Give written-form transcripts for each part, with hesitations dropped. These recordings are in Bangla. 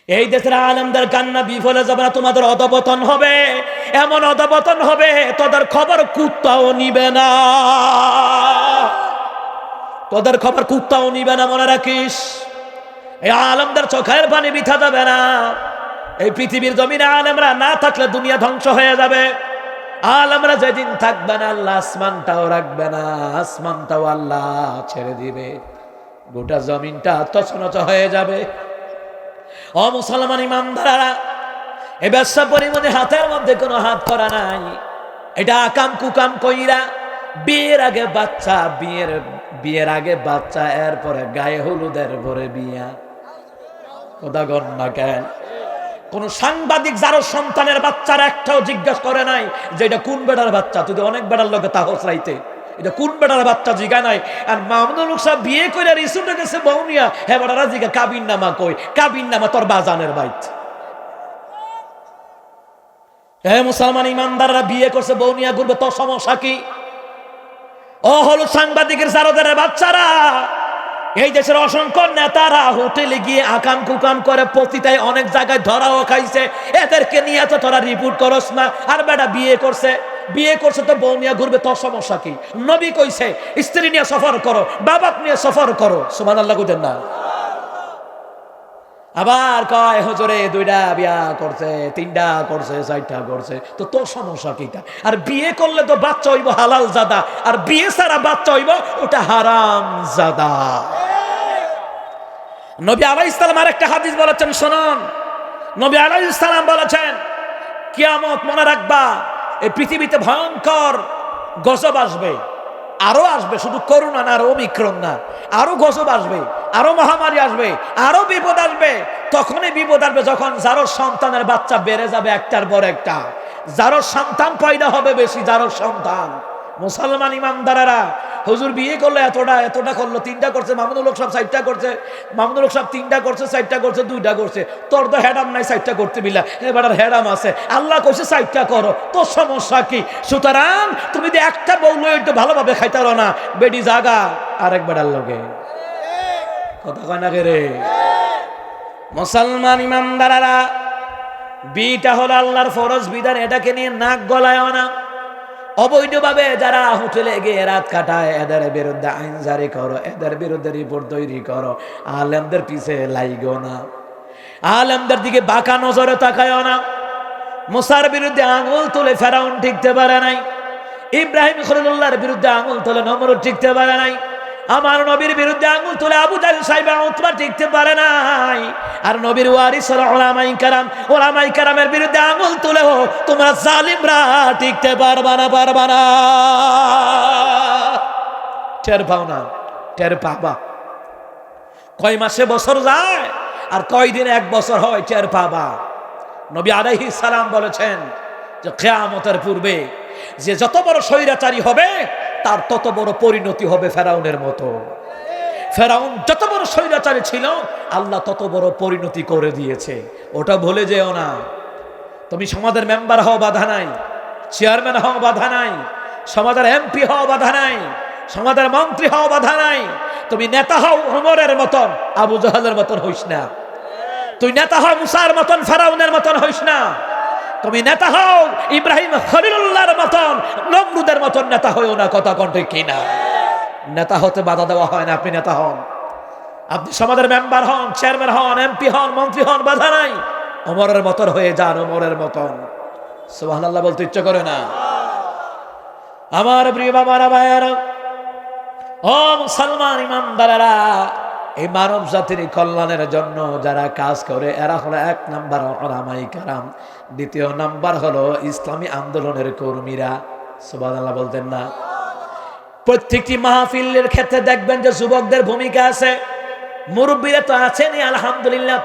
এই দেশের আলেমদের কান্না বিফলে যাবে না, তোমাদের অধপতন হবে, এমন অধপতন হবে তোদের খবর কুত্তাও নিবে না, তোদের খবর কুত্তাও নিবে না, মনে রাখিস। এই আলেমদের চোখের পানি বৃথা যাবে না। এই পৃথিবীর জমিনে আলেমরা না থাকলে দুনিয়া ধ্বংস হয়ে যাবে। আলেমরা যেদিন থাকবে না আল্লাহ আসমানটাও রাখবে না, আসমানটাও আল্লাহ ছেড়ে দিবে, গোটা জমিনটা তছনছ হয়ে যাবে। ও মুসলমান ইমানদাররা, এই ব্যবসা পরিমাণে হাতের মধ্যে কোনো হাত করা নাই। এটা আকাম কুকাম কইরা বিয়ের আগে বাচ্চা, বিয়ের আগে বাচ্চা, এরপরে গায়ে হলুদের ভরে বিয়া। কথা গণ না কেন? কোন সাংবাদিক যারও সন্তানের বাচ্চারা একটাও জিজ্ঞাসা করে নাই যে এটা কোন বেটার বাচ্চা, তুই অনেক বেটার লোকে তাহস রাইতে, এটা কোন বেটার বাচ্চা জিগা নাই। আর মামুনুল হক সাহেব বিয়ে করে রিসুটে গেছে বউনিয়া, হ্যাঁ বেটারা জিগা কাবিন নামা কই, কাবিন নামা তোর বাজানের বাইত। হ্যাঁ মুসলমান ইমানদাররা বিয়ে করছে বউনিয়া ঘুরবে, তোর সমস্যা কি? ও হলো সাংবাদিকের জারদের বাচ্চারা, এই দেশের অসংখ্য নেতারা হোটেলে গিয়ে আকাম কুকাম করে পতিতায় অনেক জায়গায় ধরাও খাইছে, এদেরকে নিয়ে তো তোরা রিপোর্ট করস না। আর বেটা বিয়ে করছে তো বউ নিয়ে ঘুরবে, তোর সমস্যা কি? নবী কইছে স্ত্রী নিয়ে সফর করো, বাবাক নিয়ে সফর করো, সুবহানাল্লাহ কইতেন না? আবার কয় হুজুরে 2টা বিয়া করছে, 3টা করছে, 4টা করছে, তো তোর সমস্যা কিটা? আর বিয়ে করলে তো বাচ্চা হইব হালাল জাদা, আর বিয়ে ছাড়া বাচ্চা হইব ওটা হারাম জাদা। নবী আলাইহিস সালাম আরেকটা হাদিস বলেছেন, শুনুন। নবী আলাইহিস সালাম বলেছেন কিয়ামত মনে রাখবা, এই পৃথিবীতে ভয়ঙ্কর গজব আসবে, আরো আসবে, শুধু করোনা না আর ওমিক্রন না, আরো গজব আসবে, আরো মহামারী আসবে, আরো বিপদ আসবে। তখনই বিপদ আসবে যখন যারো সন্তানের বাচ্চা বেড়ে যাবে একটার পর একটা, যারো সন্তান পয়দা হবে বেশি, যারো সন্তান। মুসলমান ইমানদারেরা, হুজুর বিয়ে করলো এতটা করলো, 3টা করছে, মামুনুল হক সাহেব 4টা করছে, মামুনুল হক সাহেব 3টা করছে, 4টা করছে, 2টা করছে, তোর তো হেডাম নাই 4টা করতে বিলা, এবার হেডাম আছে, আল্লাহ কইছে 4টা করো, তোর সমস্যা কি? সুতরাং তুমি যদি একটা বউলো একটু ভালোভাবে খাইতারো না, বেডি জাগা আরেক বেড়ার লগে। কথা কয় না রে মুসলমান ইমানদারেরা, বিটা হলো আল্লাহর ফরজ বিধান, এটাকে নিয়ে নাক গলায়ও না। অবৈধভাবে যারা হোটেলে গিয়ে রাত কাটায়, এদের বিরুদ্ধে আইন জারি করো, এদের বিরুদ্ধে রিপোর্ট তৈরি করো। আলেমদের পিছে লাইগো না, আলেমদের দিকে বাঁকা নজরে তাকায়ও না। মুসার বিরুদ্ধে আঙুল তুলে ফেরাউন টিকতে পারে নাই, ইব্রাহিম খলিলুল্লাহর বিরুদ্ধে আঙুল তুলে নমরুদ টিকতে পারে নাই, আমার নবীর বিরুদ্ধে আঙুল তুলে আবু জাহেল সাইবা উতবা টিকতে পারে নাই। আর নবীর ওয়ারিস ওলামায়ে কেরামের বিরুদ্ধে আঙুল তুলেও তোমরা জালিমরা টিকতে পারবা না। টের পাও না? টের পাবা। কয় মাসে বছর যায় আর কয় দিনে 1 বছর হয়, টের পাবা। নবী আলাইহিস সালাম বলেছেন যে কিয়ামতের পূর্বে যে যত বড় স্বৈরাচারী হবে তার তত বড় পরিণতি হবে ফেরাউনের মতো। ফেরাউন যত বড় স্বৈরাচারী ছিল, আল্লাহ তত বড় পরিণতি করে দিয়েছে, ওটা ভুলে যেও না। তুমি সমাজের মেম্বার হও বাধা নাই, চেয়ারম্যান হও বাধা নাই, সমাজের এমপি হও বাধা নাই, সমাজের মন্ত্রী হও বাধা নাই। তুমি নেতা হও ওমরের মতন, আবু জাহেলের মতন হইস না। তুই নেতা হও মুসার মতন, ফেরাউনের মতন হইস না। তুমি নেতা হও ইব্রাহিম খলিলুল্লাহর মতন, নমরুদের মতন নেতা হইও না। কথা কণ্ঠে কিনা? নেতা হতে বাধা দেওয়া হয় না, আপনি নেতা হন, আপনি সমাজের মেম্বার হন, চেয়ারম্যান হন, এমপি হন, মন্ত্রী হন, বাধা নাই। ওমরের মতন হয়ে যান, ওমরের মতন। সুবহানাল্লাহ বলতে ইচ্ছা করে না? আমার প্রিয় বাবারা, ভাইয়েরা, ও মুসলমান ইমানদারেরা, এই মানব জাতির কল্যাণের জন্য যারা কাজ করে এরা হলো 1 নাম্বার উলামায়ে কেরাম, 2য় নাম্বার হলো ইসলামী আন্দোলনের কর্মীরা। সুবহানাল্লাহ বলতেন না? প্রত্যেকটি মাহফিলের ক্ষেত্রে দেখবেন যে যুবকদের ভূমিকা আছে, মুরব্বীরা তো আছেনই আলহামদুলিল্লাহ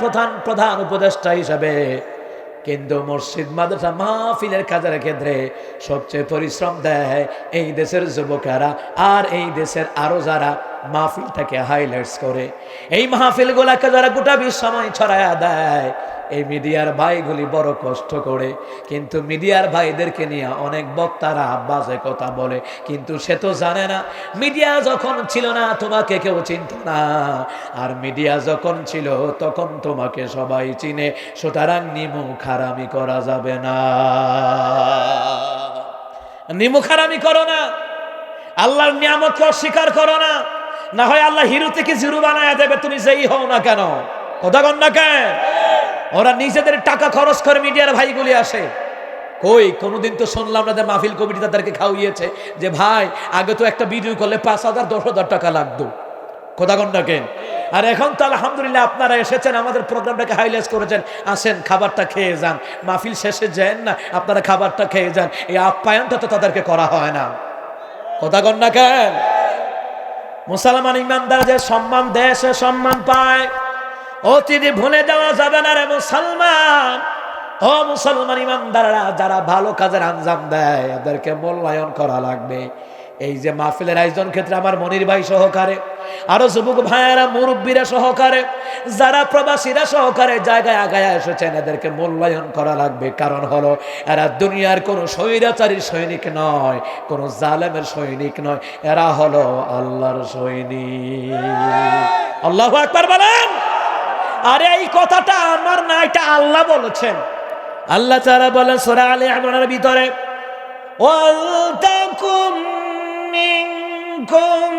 প্রধান উপদেষ্টা হিসাবে, কিন্তু মসজিদ মাদ্রাসা মাহফিলের কাজের ক্ষেত্রে সবচেয়ে পরিশ্রম দেয় এই দেশের যুবকেরা। আর এই দেশের আরো যারা মাহফিলটাকে হাইলাইটস করে, এই মাহফিলগুলোকে যারা গোটা বিশ্ব সময় ছড়ায়া দেয়, এই মিডিয়ার ভাইগুলি বড় কষ্ট করে, কিন্তু মিডিয়ার ভাইদেরকে নিয়ে অনেক বক্তারা বাজে কথা বলে, কিন্তু সে তো জানে না মিডিয়া যখন ছিল না তোমাকে কেউ চিনত না, আর মিডিয়া যখন ছিল তখন তোমাকে সবাই চিনে। সুতরাং নিমুখারামি করা যাবে না, নিমুখারামি করো না, আল্লাহর নিয়ামতকে অস্বীকার করো না, না হয় আল্লাহ হিরো থেকে জিরো বানায় দেবে, তুমি যেই হও না কেন। কথা কন না কেন? ওরা নিজেদের টাকা খরচ করে মিডিয়ার ভাইগুলি আসে। কই কোনোদিন তো শুনলাম না যে মাহফিল কমিটি তাদেরকে খাওয়িয়েছে যে ভাই আগে তো একটা ভিডিও করলে 5,000 10,000 টাকা লাগতো। কথা কন না কেন? আর এখন তো আলহামদুলিল্লাহ আপনারা এসেছেন, আমাদের প্রোগ্রামটাকে হাইলাইট করেছেন, আসেন খাবারটা খেয়ে যান, মাহফিল শেষে যান না, আপনারা খাবারটা খেয়ে যান, এই আপ্যায়নটা তো তাদেরকে করা হয় না। কথা কন না কেন? মুসলমান ইমানদার যে সম্মান দেয় সে সম্মান পায়, অতিথি ভুলে দেওয়া যাবে না রে মুসলমান। ও মুসলমান ইমানদাররা, যারা ভালো কাজের আঞ্জাম দেয় এদেরকে মূল্যায়ন করা লাগবে। এই যে মাহফিলের আয়োজন ক্ষেত্রে আমার মনির ভাই সহকারে, আরো যুবক ভাইয়েরা, মুরব্বীরা সহকারে, যারা প্রবাসীরা সহকারে জায়গায় আগায় এসেছেন, এদেরকে মূল্যায়ন করা লাগবে। কারণ হলো এরা দুনিয়ার কোন স্বৈরাচারীর সৈনিক নয়, কোন জালেমের সৈনিক নয়, এরা হলো আল্লাহর সৈনিক। আল্লাহু আকবার বলেন। আরে এই কথাটা আমার না, এটা আল্লাহ বলেছেন। আল্লাহ তাআলা বলেন সূরা আলে ইমরানের ভিতরে, ওয়ালতাকুম মিনকুম